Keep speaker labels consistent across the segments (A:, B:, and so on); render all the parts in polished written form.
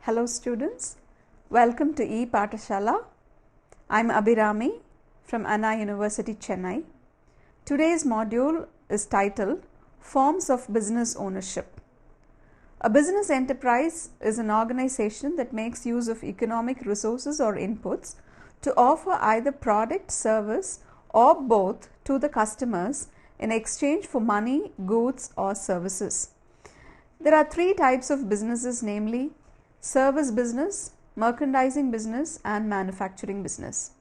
A: Hello students, welcome to E-Pathashala. I am Abhirami from Anna University, Chennai. Today's module is titled Forms of Business Ownership. A business enterprise is an organization that makes use of economic resources or inputs to offer either product, service or both to the customers in exchange for money, goods or services. There are three types of businesses, namely service business, merchandising business and manufacturing business.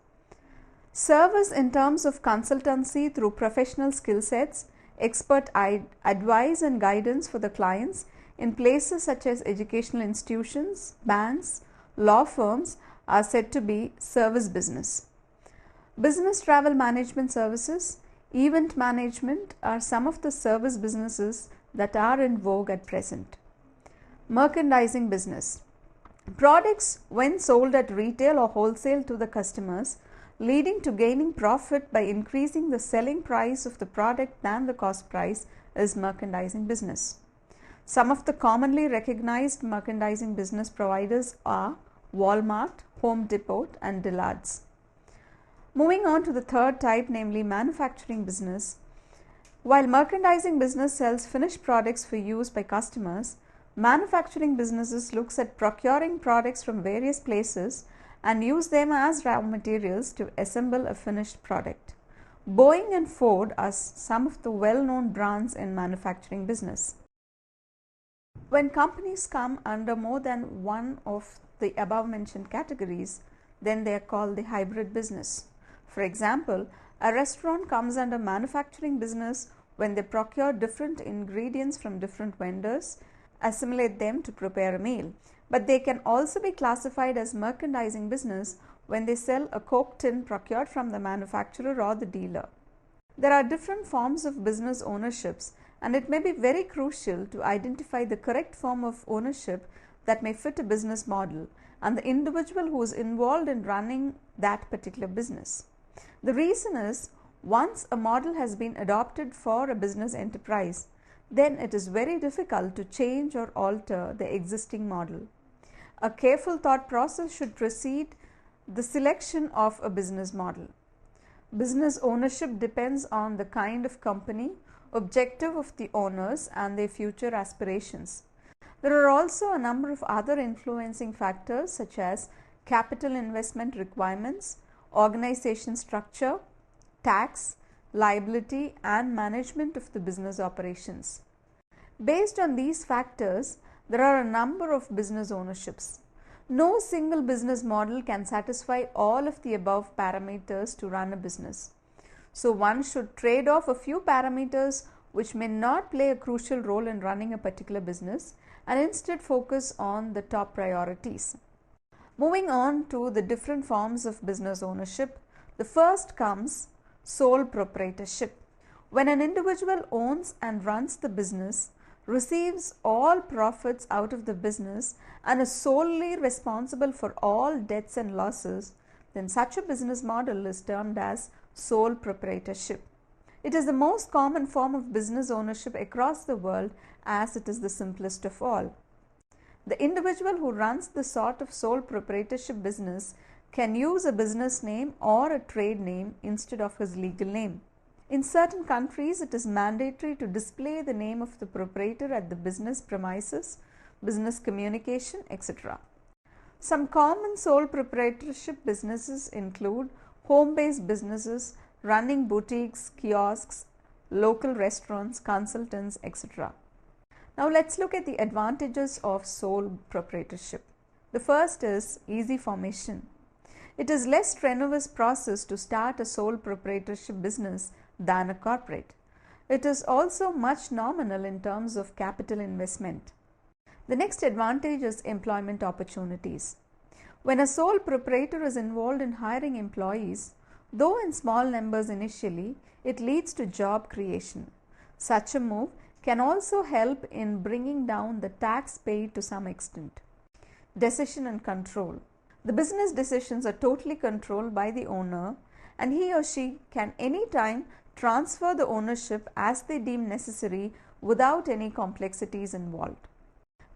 A: Service in terms of consultancy through professional skill sets, expert advice and guidance for the clients in places such as educational institutions, banks, law firms are said to be service business. Business travel management services, event management are some of the service businesses that are in vogue at present. Merchandising business. Products when sold at retail or wholesale to the customers, leading to gaining profit by increasing the selling price of the product than the cost price, is merchandising business. Some of the commonly recognized merchandising business providers are Walmart, Home Depot and Dillard's. Moving on to the third type, namely manufacturing business. While merchandising business sells finished products for use by customers, manufacturing businesses looks at procuring products from various places and use them as raw materials to assemble a finished product. Boeing and Ford are some of the well-known brands in manufacturing business. When companies come under more than one of the above mentioned categories, then they are called the hybrid business. For example, a restaurant comes under manufacturing business when they procure different ingredients from different vendors, assimilate them to prepare a meal. But they can also be classified as merchandising business when they sell a Coke tin procured from the manufacturer or the dealer. There are different forms of business ownerships, and it may be very crucial to identify the correct form of ownership that may fit a business model and the individual who is involved in running that particular business. The reason is, once a model has been adopted for a business enterprise, then it is very difficult to change or alter the existing model. A careful thought process should precede the selection of a business model. Business ownership depends on the kind of company, objective of the owners and their future aspirations. There are also a number of other influencing factors such as capital investment requirements, organization structure, tax, liability and management of the business operations. Based on these factors, there are a number of business ownerships. No single business model can satisfy all of the above parameters to run a business. So one should trade off a few parameters which may not play a crucial role in running a particular business and instead focus on the top priorities. Moving on to the different forms of business ownership, the first comes sole proprietorship. When an individual owns and runs the business, receives all profits out of the business and is solely responsible for all debts and losses, then such a business model is termed as sole proprietorship. It is the most common form of business ownership across the world as it is the simplest of all. The individual who runs this sort of sole proprietorship business can use a business name or a trade name instead of his legal name. In certain countries, it is mandatory to display the name of the proprietor at the business premises, business communication, etc. Some common sole proprietorship businesses include home-based businesses, running boutiques, kiosks, local restaurants, consultants, etc. Now let's look at the advantages of sole proprietorship. The first is easy formation. It is less strenuous process to start a sole proprietorship business than a corporate. It is also much nominal in terms of capital investment. The next advantage is employment opportunities. When a sole proprietor is involved in hiring employees, though in small numbers initially, it leads to job creation. Such a move can also help in bringing down the tax paid to some extent. Decision and control. The business decisions are totally controlled by the owner, and he or she can anytime transfer the ownership as they deem necessary without any complexities involved.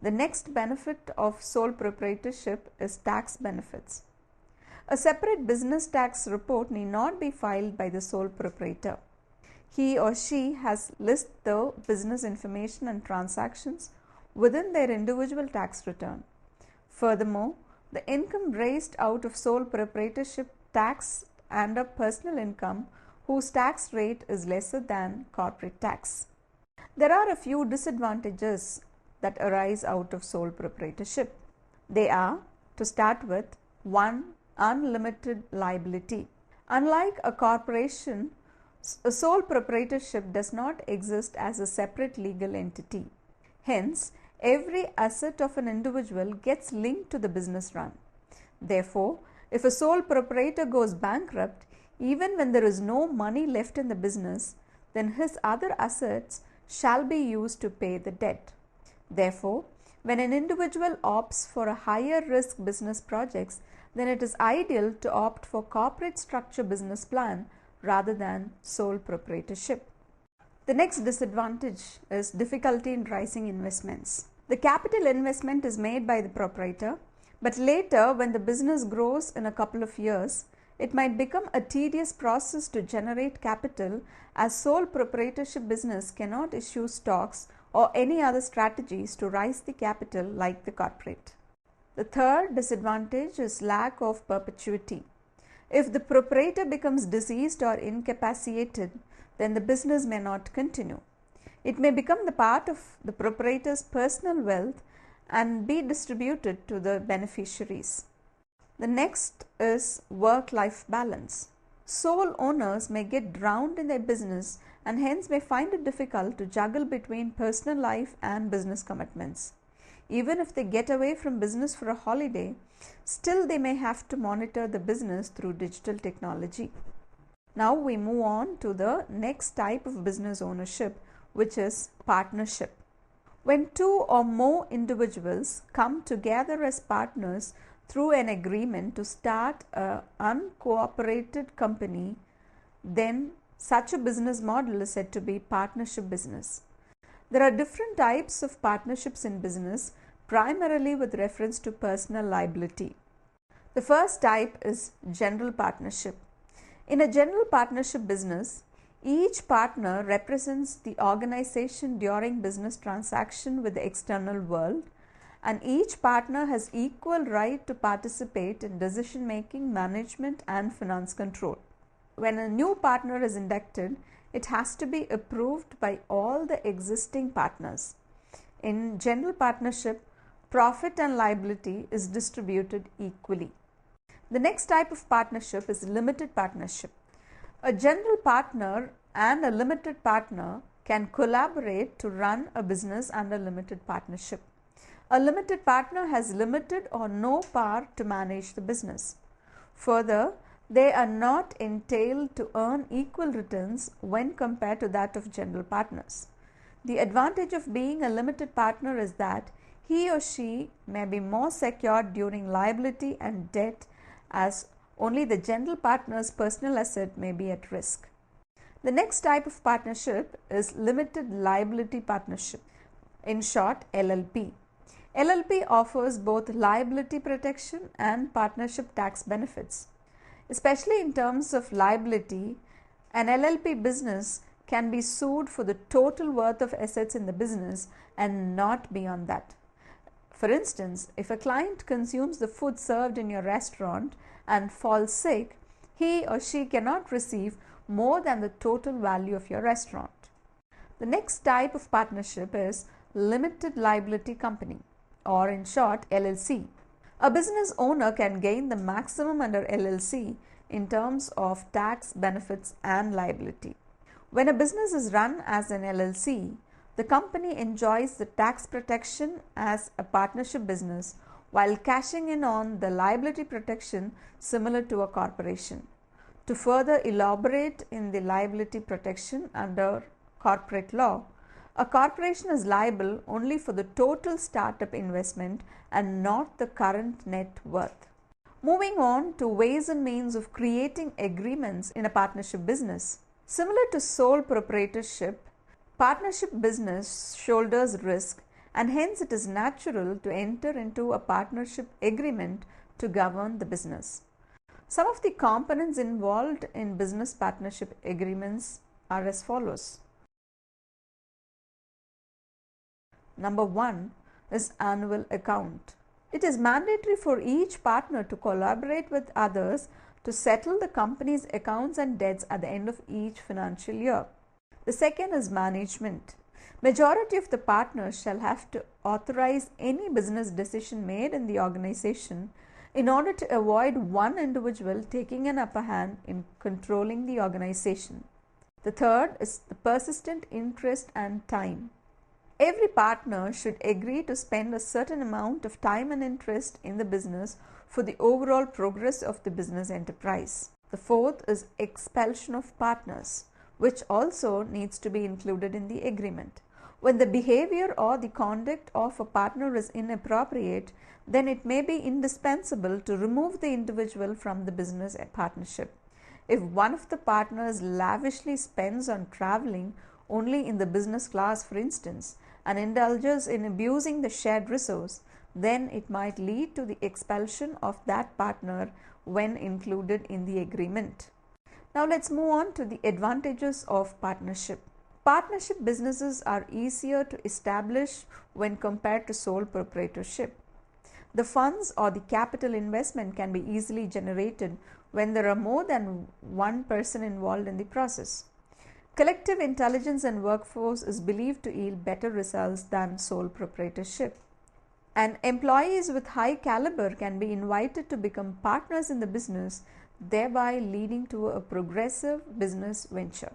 A: The next benefit of sole proprietorship is tax benefits. A separate business tax report need not be filed by the sole proprietor. He or she has listed the business information and transactions within their individual tax return. Furthermore, the income raised out of sole proprietorship tax under personal income whose tax rate is lesser than corporate tax. There are a few disadvantages that arise out of sole proprietorship. They are, to start with, 1. Unlimited liability. Unlike a corporation, a sole proprietorship does not exist as a separate legal entity. Hence, every asset of an individual gets linked to the business run. Therefore, if a sole proprietor goes bankrupt, even when there is no money left in the business, then his other assets shall be used to pay the debt. Therefore, when an individual opts for a higher risk business projects, then it is ideal to opt for corporate structure business plan rather than sole proprietorship. The next disadvantage is difficulty in raising investments. The capital investment is made by the proprietor, but later when the business grows in a couple of years, it might become a tedious process to generate capital, as sole proprietorship business cannot issue stocks or any other strategies to raise the capital like the corporate. The third disadvantage is lack of perpetuity. If the proprietor becomes deceased or incapacitated, then the business may not continue. It may become the part of the proprietor's personal wealth and be distributed to the beneficiaries. The next is work-life balance. Sole owners may get drowned in their business and hence may find it difficult to juggle between personal life and business commitments. Even if they get away from business for a holiday, still they may have to monitor the business through digital technology. Now we move on to the next type of business ownership, which is partnership. When two or more individuals come together as partners through an agreement to start an uncooperated company, then such a business model is said to be partnership business. There are different types of partnerships in business, primarily with reference to personal liability. The first type is general partnership. In a general partnership business, each partner represents the organization during business transaction with the external world, and each partner has equal right to participate in decision making, management and finance control. When a new partner is inducted, it has to be approved by all the existing partners. In general partnership, profit and liability is distributed equally. The next type of partnership is limited partnership. A general partner and a limited partner can collaborate to run a business under limited partnership. A limited partner has limited or no power to manage the business. Further, they are not entailed to earn equal returns when compared to that of general partners. The advantage of being a limited partner is that he or she may be more secured during liability and debt, as only the general partner's personal asset may be at risk. The next type of partnership is limited liability partnership, in short LLP. LLP offers both liability protection and partnership tax benefits. Especially in terms of liability, an LLP business can be sued for the total worth of assets in the business and not beyond that. For instance, if a client consumes the food served in your restaurant and falls sick, he or she cannot receive more than the total value of your restaurant. The next type of partnership is limited liability company, or in short LLC. A business owner can gain the maximum under LLC in terms of tax benefits and liability. When a business is run as an LLC, the company enjoys the tax protection as a partnership business while cashing in on the liability protection similar to a corporation. To further elaborate in the liability protection under corporate law, a corporation is liable only for the total startup investment and not the current net worth. Moving on to ways and means of creating agreements in a partnership business. Similar to sole proprietorship, partnership business shoulders risk and hence it is natural to enter into a partnership agreement to govern the business. Some of the components involved in business partnership agreements are as follows. Number 1 is annual account. It is mandatory for each partner to collaborate with others to settle the company's accounts and debts at the end of each financial year. The second is management. Majority of the partners shall have to authorize any business decision made in the organization in order to avoid one individual taking an upper hand in controlling the organization. The third is the persistent interest and time. Every partner should agree to spend a certain amount of time and interest in the business for the overall progress of the business enterprise. The fourth is expulsion of partners, which also needs to be included in the agreement. When the behavior or the conduct of a partner is inappropriate, then it may be indispensable to remove the individual from the business partnership. If one of the partners lavishly spends on traveling only in the business class, for instance, and indulges in abusing the shared resource, then it might lead to the expulsion of that partner when included in the agreement. Now let's move on to the advantages of partnership. Partnership businesses are easier to establish when compared to sole proprietorship. The funds or the capital investment can be easily generated when there are more than one person involved in the process. Collective intelligence and workforce is believed to yield better results than sole proprietorship. And employees with high caliber can be invited to become partners in the business, thereby leading to a progressive business venture.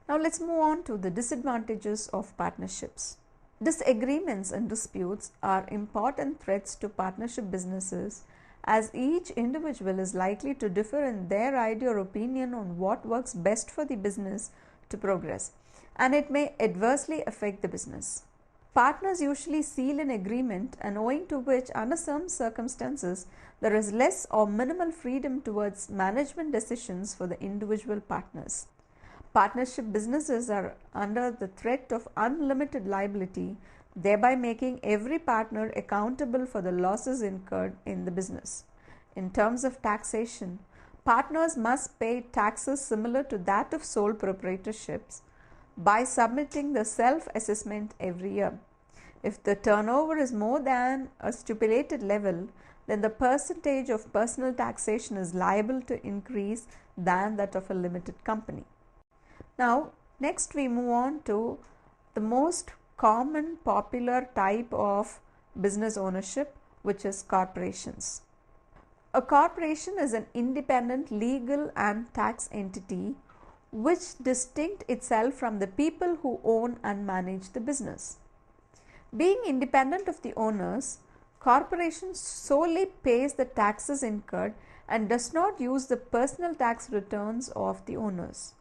A: Now let's move on to the disadvantages of partnerships. Disagreements and disputes are important threats to partnership businesses, as each individual is likely to differ in their idea or opinion on what works best for the business to progress, and it may adversely affect the business. Partners usually seal an agreement, and owing to which, under some circumstances, there is less or minimal freedom towards management decisions for the individual partners. Partnership businesses are under the threat of unlimited liability, thereby making every partner accountable for the losses incurred in the business. In terms of taxation, partners must pay taxes similar to that of sole proprietorships by submitting the self-assessment every year. If the turnover is more than a stipulated level, then the percentage of personal taxation is liable to increase than that of a limited company. Now, next we move on to the most common popular type of business ownership, which is corporations. A corporation is an independent legal and tax entity which distinct itself from the people who own and manage the business. Being independent of the owners, corporation solely pays the taxes incurred and does not use the personal tax returns of the owners.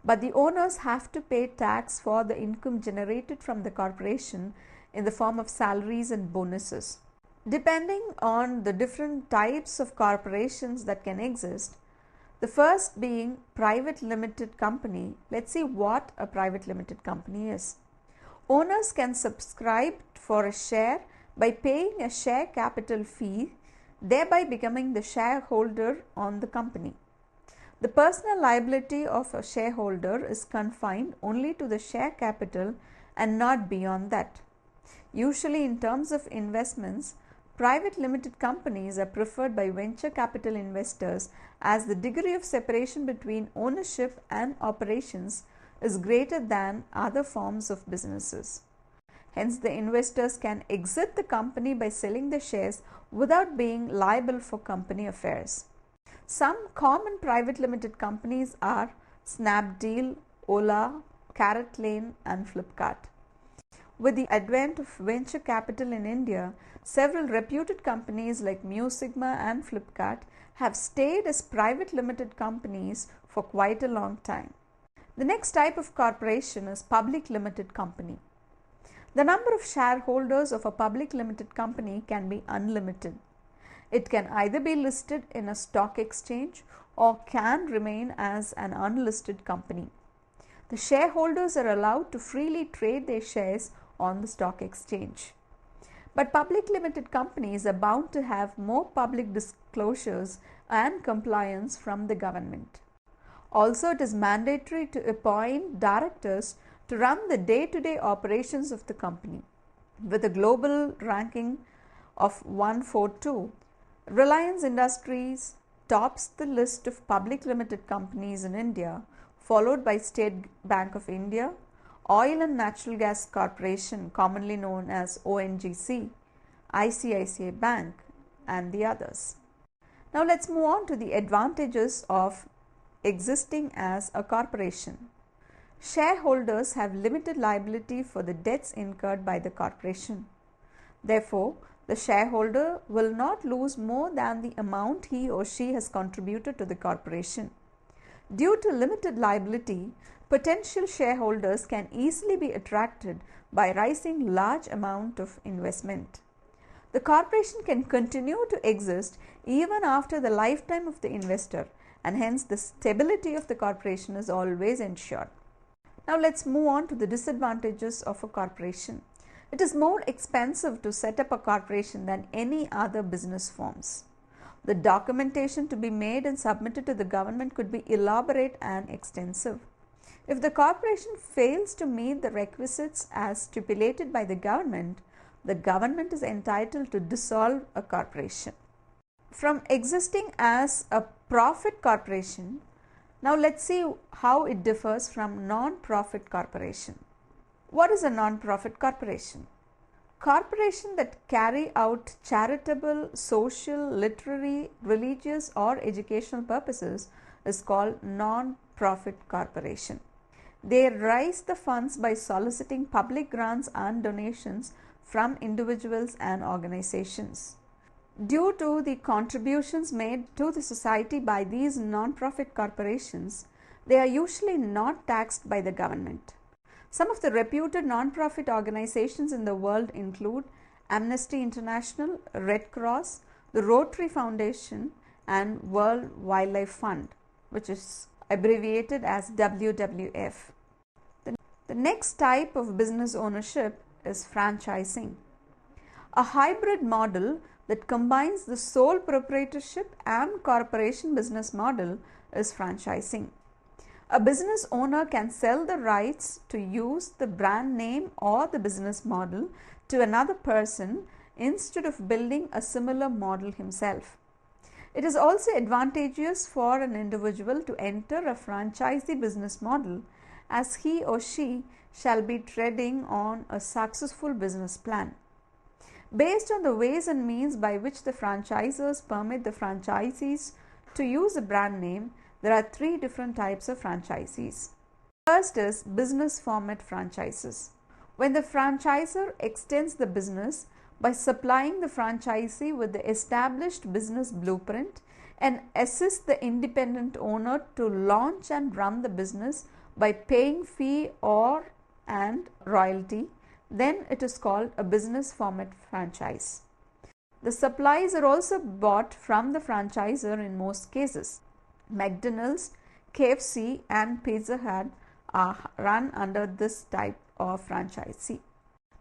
A: But the owners have to pay tax for the income generated from the corporation in the form of salaries and bonuses. Depending on the different types of corporations that can exist, the first being private limited company. Let's see what a private limited company is. Owners can subscribe for a share by paying a share capital fee, thereby becoming the shareholder on the company. The personal liability of a shareholder is confined only to the share capital and not beyond that. Usually, in terms of investments, private limited companies are preferred by venture capital investors as the degree of separation between ownership and operations is greater than other forms of businesses. Hence, the investors can exit the company by selling the shares without being liable for company affairs. Some common private limited companies are Snapdeal, Ola, Carrot Lane and Flipkart. With the advent of venture capital in India, several reputed companies like Mu Sigma and Flipkart have stayed as private limited companies for quite a long time. The next type of corporation is public limited company. The number of shareholders of a public limited company can be unlimited. It can either be listed in a stock exchange or can remain as an unlisted company. The shareholders are allowed to freely trade their shares on the stock exchange. But public limited companies are bound to have more public disclosures and compliance from the government. Also, it is mandatory to appoint directors to run the day-to-day operations of the company. With a global ranking of 142, Reliance Industries tops the list of public limited companies in India, followed by State Bank of India, Oil and Natural Gas Corporation, commonly known as ONGC, ICICI Bank, and the others. Now let's move on to the advantages of existing as a corporation. Shareholders have limited liability for the debts incurred by the corporation. Therefore, the shareholder will not lose more than the amount he or she has contributed to the corporation. Due to limited liability, potential shareholders can easily be attracted by raising large amount of investment. The corporation can continue to exist even after the lifetime of the investor, and hence the stability of the corporation is always ensured. Now let's move on to the disadvantages of a corporation. It is more expensive to set up a corporation than any other business forms. The documentation to be made and submitted to the government could be elaborate and extensive. If the corporation fails to meet the requisites as stipulated by the government is entitled to dissolve a corporation. From existing as a profit corporation, now let's see how it differs from non-profit corporation. What is a non-profit corporation? Corporations that carry out charitable, social, literary, religious or educational purposes is called non-profit corporation. They raise the funds by soliciting public grants and donations from individuals and organizations. Due to the contributions made to the society by these non-profit corporations, they are usually not taxed by the government. Some of the reputed non-profit organizations in the world include Amnesty International, Red Cross, the Rotary Foundation, and World Wildlife Fund, which is abbreviated as WWF. The next type of business ownership is franchising, a hybrid model that combines the sole proprietorship and corporation business model is franchising. A business owner can sell the rights to use the brand name or the business model to another person instead of building a similar model himself. It is also advantageous for an individual to enter a franchisee business model, as he or she shall be treading on a successful business plan. Based on the ways and means by which the franchisors permit the franchisees to use a brand name, there are three different types of franchisees. First is business format franchises. When the franchisor extends the business by supplying the franchisee with the established business blueprint and assists the independent owner to launch and run the business by paying fee or and royalty, then it is called a business format franchise. The supplies are also bought from the franchisor in most cases. McDonald's, KFC and Pizza Hut are run under this type of franchisee.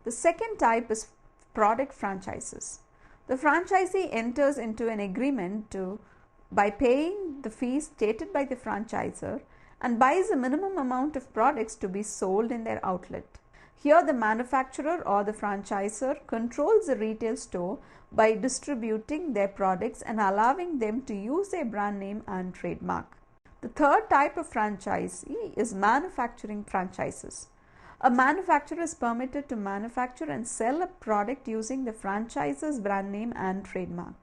A: The second type is product franchises. The franchisee enters into an agreement by paying the fees stated by the franchisor and buys a minimum amount of products to be sold in their outlet. Here the manufacturer or the franchisor controls the retail store by distributing their products and allowing them to use their brand name and trademark. The third type of franchisee is manufacturing franchises. A manufacturer is permitted to manufacture and sell a product using the franchisor's brand name and trademark.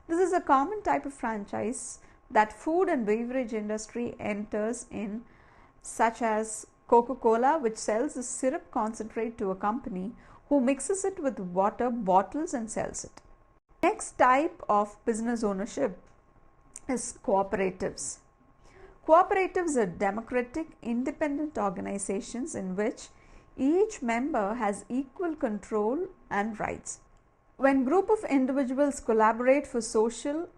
A: This is a common type of franchise that food and beverage industry enters in, such as Coca-Cola, which sells a syrup concentrate to a company who mixes it with water, bottles and sells it. Next type of business ownership is cooperatives. Cooperatives are democratic, independent organizations in which each member has equal control and rights. When group of individuals collaborate for social,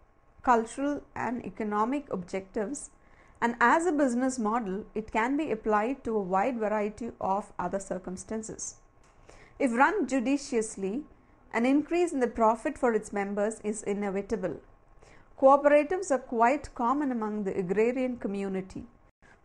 A: cultural and economic objectives, and as a business model, it can be applied to a wide variety of other circumstances. If run judiciously, an increase in the profit for its members is inevitable. Cooperatives are quite common among the agrarian community.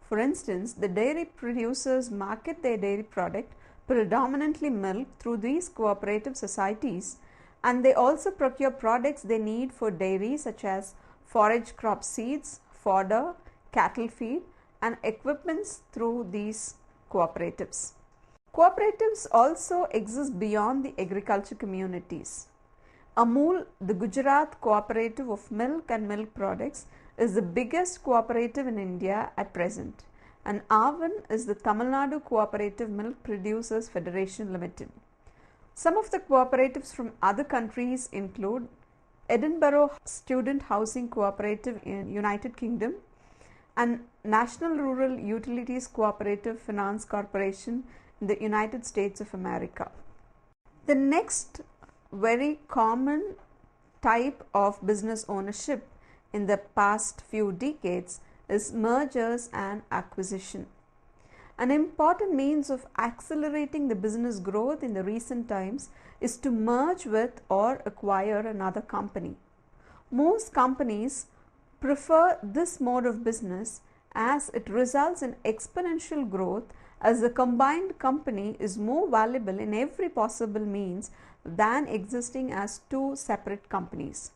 A: For instance, the dairy producers market their dairy product, predominantly milk, through these cooperative societies, and they also procure products they need for dairy such as forage crop seeds, fodder, cattle feed, and equipments through these cooperatives. Cooperatives also exist beyond the agriculture communities. Amul, the Gujarat cooperative of milk and milk products, is the biggest cooperative in India at present, and Avan is the Tamil Nadu Cooperative Milk Producers Federation Limited. Some of the cooperatives from other countries include Edinburgh Student Housing Cooperative in United Kingdom and National Rural Utilities Cooperative Finance Corporation in the United States of America. The next very common type of business ownership in the past few decades is mergers and acquisition. An important means of accelerating the business growth in the recent times is to merge with or acquire another company. Most companies prefer this mode of business as it results in exponential growth, as the combined company is more valuable in every possible means than existing as two separate companies.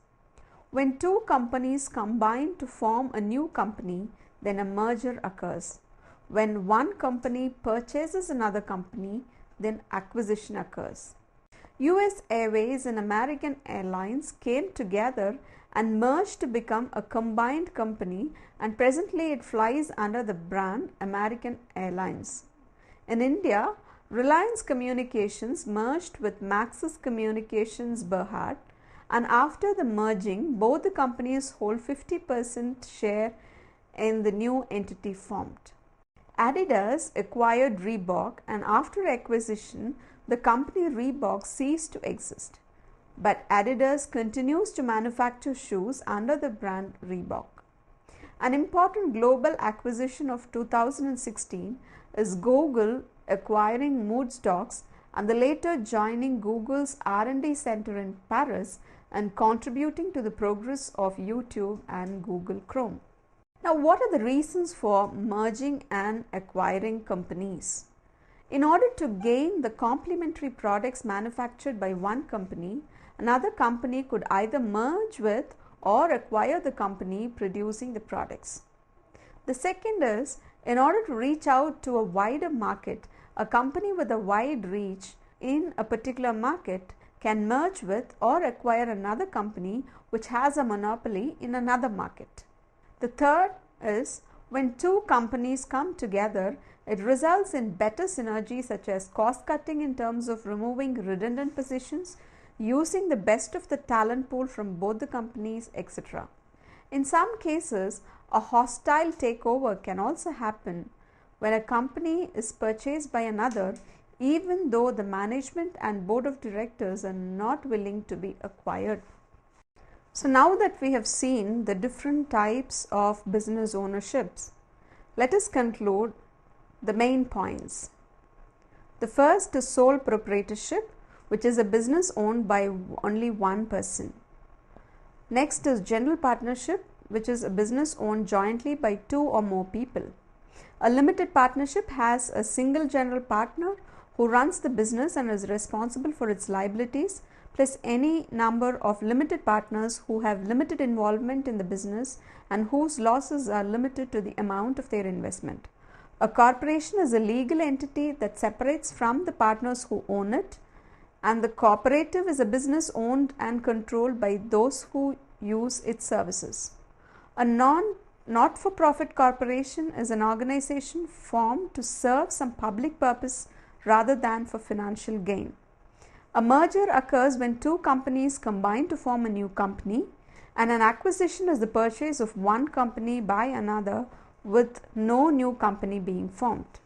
A: When two companies combine to form a new company, then a merger occurs. When one company purchases another company, then acquisition occurs. US Airways and American Airlines came together and merged to become a combined company, and presently it flies under the brand American Airlines. In India, Reliance Communications merged with Maxis Communications Berhad, and after the merging, both the companies hold 50% share in the new entity formed. Adidas acquired Reebok, and after acquisition, the company Reebok ceased to exist. But Adidas continues to manufacture shoes under the brand Reebok. An important global acquisition of 2016 is Google acquiring Moodstocks and the later joining Google's R&D center in Paris and contributing to the progress of YouTube and Google Chrome. Now, what are the reasons for merging and acquiring companies? In order to gain the complementary products manufactured by one company, another company could either merge with or acquire the company producing the products. The second is, in order to reach out to a wider market, a company with a wide reach in a particular market can merge with or acquire another company which has a monopoly in another market. The third is, when two companies come together, it results in better synergy such as cost cutting in terms of removing redundant positions, using the best of the talent pool from both the companies, etc. In some cases, a hostile takeover can also happen when a company is purchased by another, even though the management and board of directors are not willing to be acquired. So now that we have seen the different types of business ownerships, let us conclude the main points. The first is sole proprietorship, which is a business owned by only one person. Next is general partnership, which is a business owned jointly by two or more people. A limited partnership has a single general partner who runs the business and is responsible for its liabilities, plus any number of limited partners who have limited involvement in the business and whose losses are limited to the amount of their investment. A corporation is a legal entity that separates from the partners who own it, and the cooperative is a business owned and controlled by those who use its services. A not-for-profit corporation is an organization formed to serve some public purpose rather than for financial gain. A merger occurs when two companies combine to form a new company, and an acquisition is the purchase of one company by another with no new company being formed.